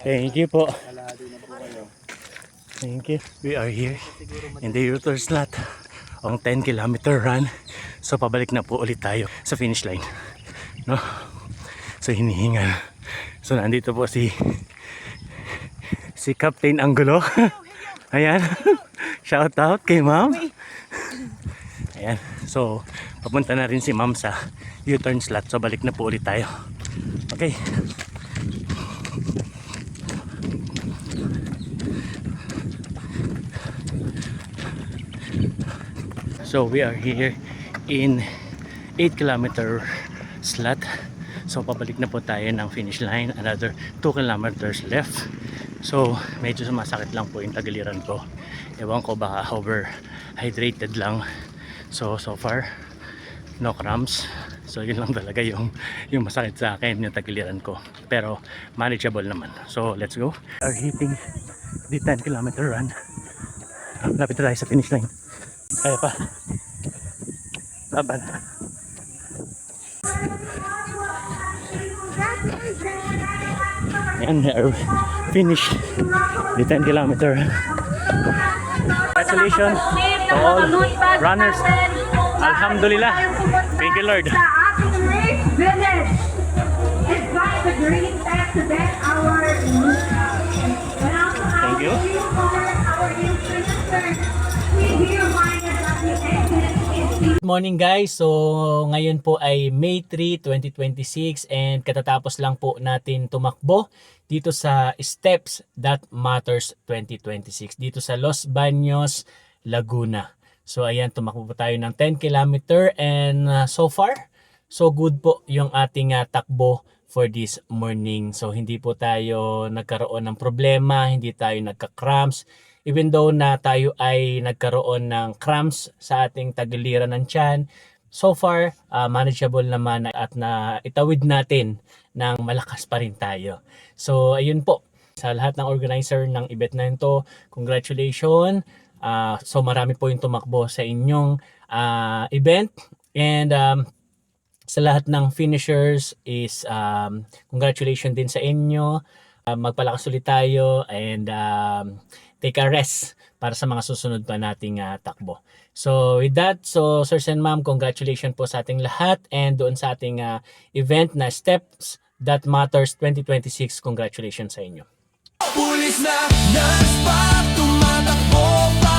Thank you po. Thank you. We are here in the U-turn slot on 10-kilometer run. So pabalik na po ulit tayo sa finish line. No? So hinihingal. So nandito po si Captain Angulo. Ayan. Shout out kay ma'am. Ayan. So papunta na rin si ma'am sa U-turn slot. So balik na po ulit tayo. Okay. So we are here in 8-kilometer slot. So pabalik na po tayo ng finish line. Another 2 kilometers left. So medyo sumasakit lang po yung tagiliran ko. Ewan ko baka overhydrated lang. So far no cramps. So yun lang talaga yung masakit sa akin, yung tagiliran ko. Pero manageable naman. So let's go. We are hitting the 10-kilometer run. Lapit na tayo sa finish line. Kaya pa. Laban. And we are finished the 10-kilometer. Congratulations to all runners. Alhamdulillah. Thank you, Lord. Thank you. Good morning guys. So ngayon po ay May 3, 2026 and katatapos lang po natin tumakbo dito sa Steps That Matters 2026 dito sa Los Baños, Laguna. So ayan, tumakbo po tayo ng 10 kilometer and so far so good po yung ating takbo for this morning. So hindi po tayo nagkaroon ng problema, hindi tayo nagka-cramps. Even though na tayo ay nagkaroon ng cramps sa ating tagiliran ng tiyan, so far manageable naman at na itawid natin ng malakas pa rin tayo. So ayun po, sa lahat ng organizer ng event na ito, congratulations. So marami po yung tumakbo sa inyong event and sa lahat ng finishers is congratulations din sa inyo. Magpalakas ulit tayo and take a rest para sa mga susunod pa nating takbo. So with that, so sirs and ma'am, congratulations po sa ating lahat and doon sa ating event na Steps That Matters 2026, congratulations sa inyo. Pulis na non-stop tumatakbo pa